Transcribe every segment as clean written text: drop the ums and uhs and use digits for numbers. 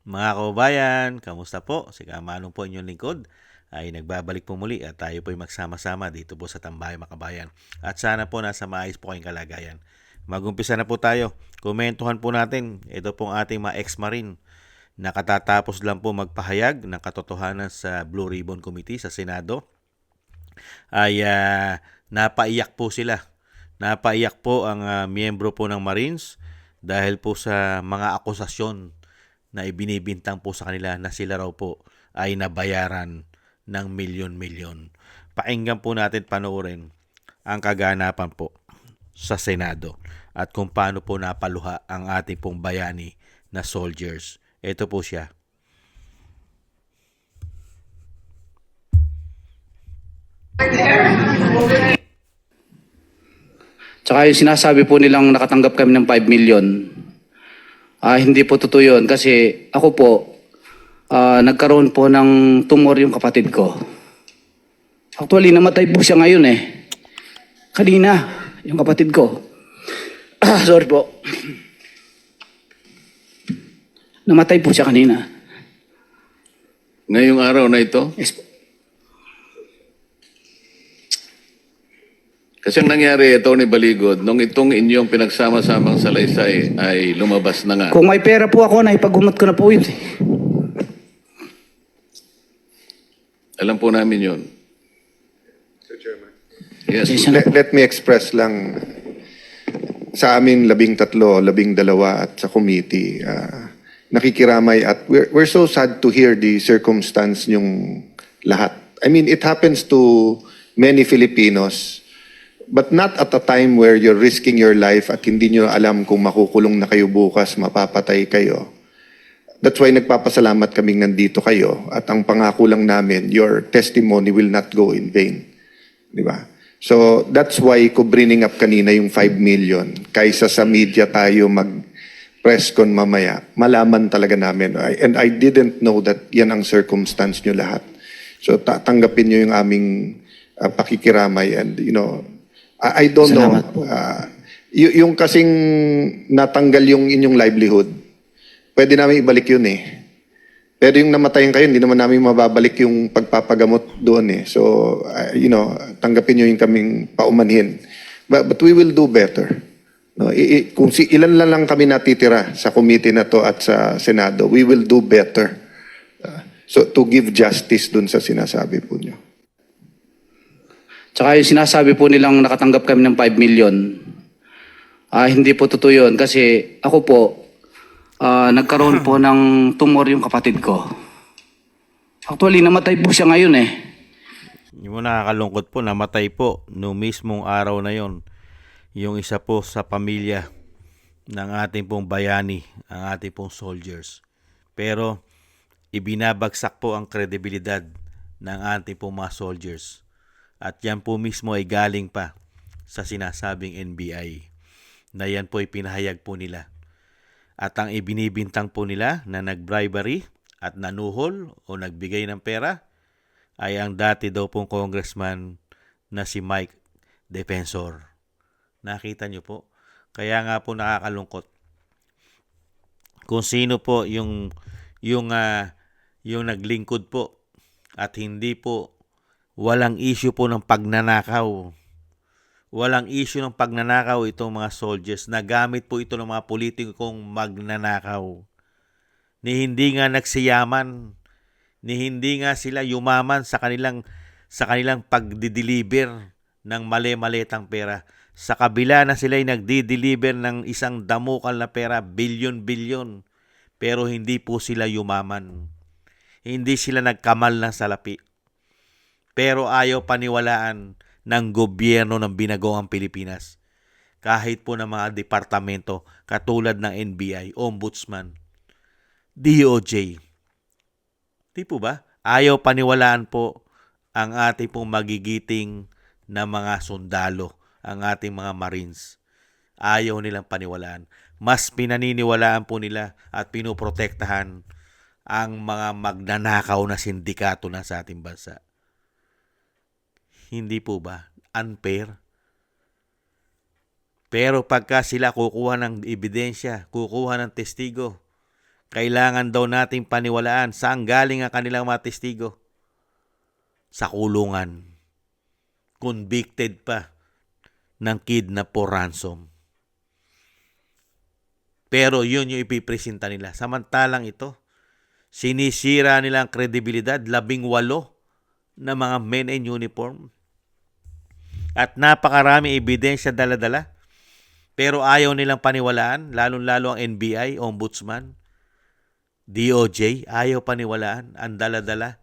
Mga kababayan, kamusta po? Si Kamanong po inyong lingkod ay nagbabalik po muli at tayo po ay magsama-sama dito po sa Tambahay Makabayan. At sana po nasa maayos po kayong kalagayan. Magumpisa na po tayo. Komentuhan po natin. Ito pong ating mga ex-marine. Nakatatapos lang po magpahayag ng katotohanan sa Blue Ribbon Committee sa Senado. Ay napaiyak po sila. Napaiyak po ang miyembro po ng Marines dahil po sa mga akusasyon na ibinibintang po sa kanila na sila raw po ay nabayaran ng milyon-milyon. Pakinggan po natin, panoorin ang kaganapan po sa Senado at kung paano po napaluha ang ating pong bayani na soldiers. Ito po siya. Tsaka yung sinasabi po nilang nakatanggap kami ng 5 million, hindi po totoo yun kasi ako po, nagkaroon po ng tumor yung kapatid ko. Actually, namatay po siya ngayon eh. Kanina, yung kapatid ko. Sorry po. Namatay po siya kanina. Ngayong araw na ito, Yes po. kasi ang nangyari, Tony Baligod, nung itong inyong pinagsama-samang salaysay ay lumabas na nga. Kung may pera po ako, naipagumot ko na po yun. Alam po namin yun. Yes. Pasensya na po. Let me express lang sa amin 13, 12 at sa committee, nakikiramay at we're so sad to hear the circumstance yung lahat. I mean, it happens to many Filipinos, but not at a time where you're risking your life at hindi nyo alam kung makukulong na kayo bukas, mapapatay kayo. That's why nagpapasalamat kaming nandito kayo at ang pangako lang namin, your testimony will not go in vain. Di ba? So that's why ko bringing up kanina yung 5 million. Kaysa sa media tayo mag-press con mamaya, malaman talaga namin. And I didn't know that yan ang circumstance nyo lahat. So tanggapin nyo yung aming pakikiramay and I don't Salamat know. po. Yung kasing natanggal yung inyong livelihood, pwede namin ibalik yun eh. Pero yung namatayan kayo, hindi naman namin mababalik yung pagpapagamot doon eh. So, tanggapin nyo yung kaming paumanhin. But we will do better. No, kung ilan lang kami natitira sa committee na to at sa Senado, we will do better. So, to give justice dun sa sinasabi po nyo. Tsaka yung sinasabi po nilang nakatanggap kami ng 5 million, hindi po totoo yun kasi ako po, nagkaroon po ng tumor yung kapatid ko. Actually, namatay po siya ngayon eh. Yung nakakalungkot po, namatay po no mismong araw na yon. Yung isa po sa pamilya ng ating pong bayani, ang ating pong soldiers. Pero ibinabagsak po ang kredibilidad ng ating pong mga soldiers. At yan po mismo ay galing pa sa sinasabing NBI na yan po ay pinahayag po nila. At ang ibinibintang po nila na nag-bribery at nanuhol o nagbigay ng pera ay ang dati daw pong congressman na si Mike Defensor. Nakita nyo po? Kaya nga po nakakalungkot. Kung sino po yung naglingkod po at hindi po walang issue po ng pagnanakaw. Walang issue ng pagnanakaw itong mga soldiers. Nagamit po ito ng mga politikong magnanakaw. Ni hindi nga nagsiyaman, ni hindi nga sila yumaman sa kanilang pagdi-deliver ng mali-malitang pera. Sa kabila na sila ay nagdi-deliver ng isang damukal na pera, bilyon-bilyon, pero hindi po sila yumaman. Hindi sila nagkamal ng salapi. Pero ayaw paniwalaan ng gobyerno ng binagoong Pilipinas. Kahit po ng mga departamento katulad ng NBI, Ombudsman, DOJ. Di po ba? Ayaw paniwalaan po ang ating pong magigiting na mga sundalo, ang ating mga Marines. Ayaw nilang paniwalaan. Mas pinaniniwalaan po nila at pinoprotektahan ang mga magnanakaw na sindikato na sa ating bansa. Hindi po ba? Unfair. Pero pagka sila kukuha ng ebidensya, kukuha ng testigo, Kailangan daw nating paniwalaan saan galing ang kanilang mga testigo. Sa kulungan. Convicted pa ng kidnap o ransom. Pero yun yung ipipresenta nila. Samantalang ito, sinisira nila ang kredibilidad, 18 na mga men in uniform. At napakarami ebidensya dala-dala. Pero ayaw nilang paniwalaan, lalong-lalo ang NBI, Ombudsman, DOJ, ayaw paniwalaan, ang dala-dala.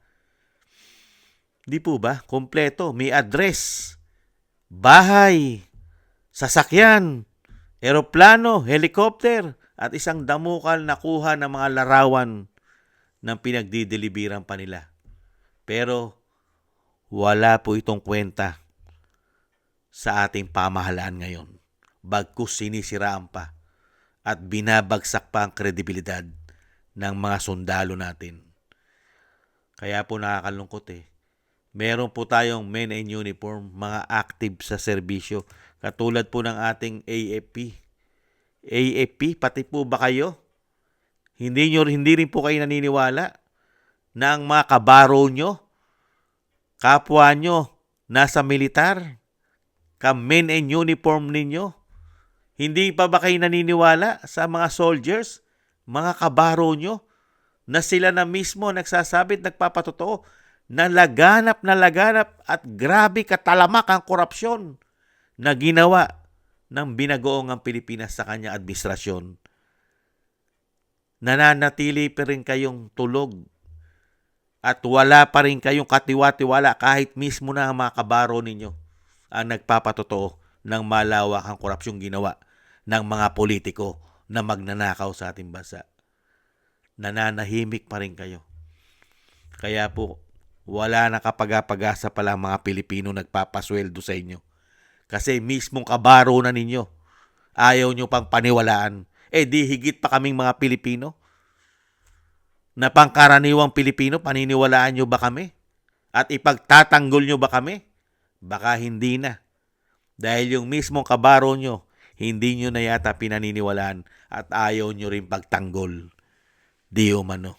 Di po ba? Kompleto. May address, bahay, sasakyan, eroplano, helicopter, at isang damukal na kuha ng mga larawan ng pinagdideliveran pa nila. Pero wala po itong kwenta sa ating pamahalaan ngayon. Bagkus sinisiraan pa at binabagsak pa ang kredibilidad ng mga sundalo natin. Kaya po nakakalungkot Meron po tayong men in uniform, mga active sa serbisyo. Katulad po ng ating AFP. AFP, pati po ba kayo? Hindi rin po kayo naniniwala na ang mga kabaro nyo, kapwa nyo, nasa militar, men in uniform ninyo. Hindi pa ba kayo naniniwala sa mga soldiers, mga kabaro nyo, na sila na mismo nagsasabi at nagpapatotoo na laganap at grabe katalamak ang korupsyon na ginawa ng binagoong ang Pilipinas sa kanyang administrasyon. Nananatili pa rin kayong tulog at wala pa rin kayong katiwa-tiwala kahit mismo na ang mga kabaro ninyo ang nagpapatotoo ng malawak ang korupsyong ginawa ng mga politiko na magnanakaw sa ating bansa. Nananahimik pa rin kayo. Kaya po, wala na kapag-pag-asa pala mga Pilipino nagpapasweldo sa inyo. Kasi mismong kabaro na ninyo. Ayaw nyo pang paniwalaan. Di higit pa kaming mga Pilipino? Na pangkaraniwang Pilipino, paniniwalaan nyo ba kami? At ipagtatanggol nyo ba kami? Baka hindi na. Dahil yung mismong kabaro nyo, hindi nyo na yata pinaniniwalaan at ayaw nyo rin pagtanggol. Di umano.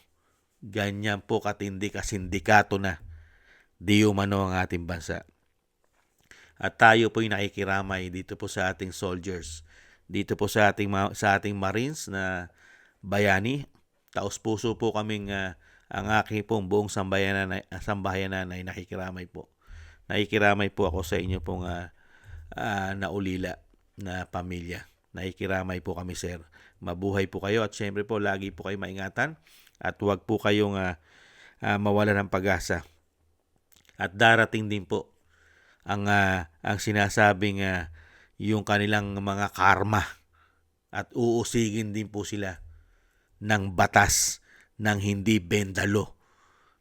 Ganyan po katindi kasindikato na di umano ang ating bansa. At tayo po'y nakikiramay dito po sa ating soldiers, dito po sa ating Marines na bayani. Taos puso po kaming ang aking pong buong sambahayanan ay nakikiramay po. Nakikiramay po ako sa inyo pong naulila na pamilya. Nakikiramay po kami, sir. Mabuhay po kayo at syempre po lagi po kayo maingatan. At huwag po kayong mawala ng pag-asa. At darating din po ang sinasabing yung kanilang mga karma. At uusigin din po sila ng batas ng hindi bendalo.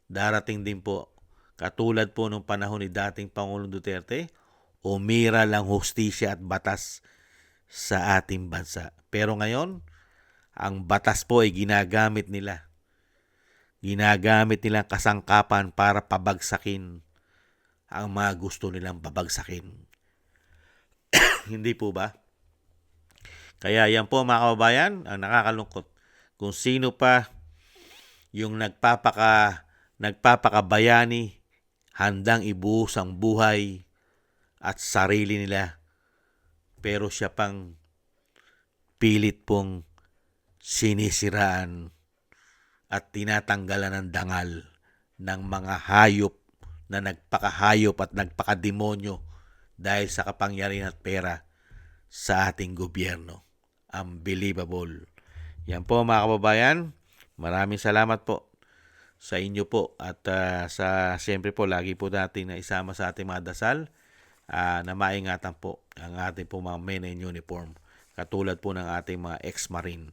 Darating din po, katulad po nung panahon ni dating Pangulong Duterte, umira lang hustisya at batas sa ating bansa. Pero ngayon, ang batas po ay ginagamit nila. Ginagamit nilang kasangkapan para pabagsakin ang mga gusto nilang pabagsakin. Hindi po ba? Kaya yan po mga kababayan, ang nakakalungkot. Kung sino pa yung nagpapakabayani, handang ibuhos ang buhay at sarili nila, pero siya pang pilit pong sinisiraan at tinatanggalan ng dangal ng mga hayop na nagpakahayop at nagpakademonyo dahil sa kapangyarihan at pera sa ating gobyerno. Unbelievable. Yan po mga kababayan. Maraming salamat po sa inyo po at siyempre po lagi po natin na isama sa ating mga dasal na maingatan po ang ating po mga men in uniform. Katulad po ng ating mga ex-marine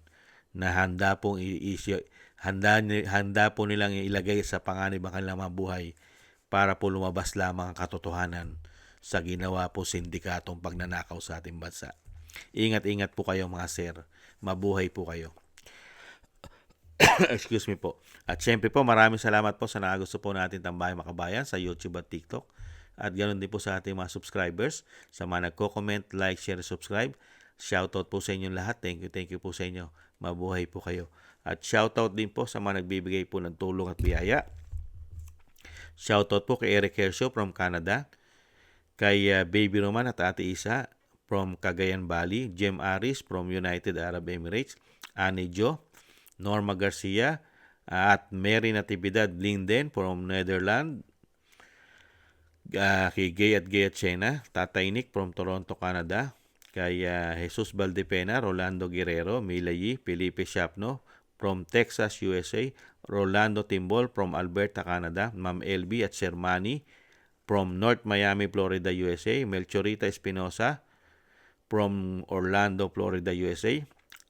na handa po nilang ilagay sa panganib ang kanilang mga buhay para po lumabas lamang ang katotohanan sa ginawa po sindikatong pagnanakaw sa ating bansa. Ingat-ingat po kayo mga sir. Mabuhay po kayo. Excuse me po. At syempre po maraming salamat po sa nakagusto po natin Tambayan Makabayan sa YouTube at TikTok. At ganoon din po sa ating mga subscribers, sa mga nagko-comment, like, share, subscribe. Shoutout po sa inyong lahat. Thank you po sa inyo. Mabuhay po kayo. At shoutout din po sa mga nagbibigay po ng tulong at biyaya. Shoutout po kay Eric Hershaw from Canada, kay Baby Roman at Ate Isa from Cagayan Valley, Jem Aris from United Arab Emirates, Annie Jo, Norma Garcia, at Mary Natividad Linden from Netherlands, kay Gay at Chena, Tatay Nick from Toronto, Canada, kay Jesus Valdepena, Rolando Guerrero, Mila Yi, Felipe Shapno from Texas, USA, Rolando Timbol from Alberta, Canada, Ma'am LB at Sir Manny from North Miami, Florida, USA, Melchorita Espinosa from Orlando, Florida, USA,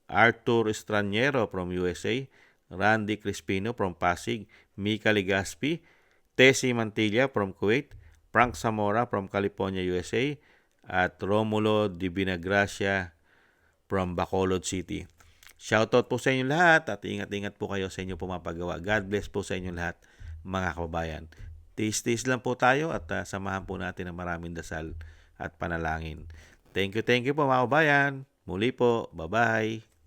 Arthur Estraniero from USA, Randy Crispino from Pasig, Mika Ligaspi, Tessie Mantilla from Kuwait, Frank Zamora from California, USA, at Romulo Di Binagracia from Bacolod City. Shoutout po sa inyo lahat at ingat-ingat po kayo sa inyo pumapagawa. God bless po sa inyo lahat, mga kababayan. Tiis-tiis lang po tayo at samahan po natin ng maraming dasal at panalangin. Thank you po mga kababayan. Muli po. Bye-bye.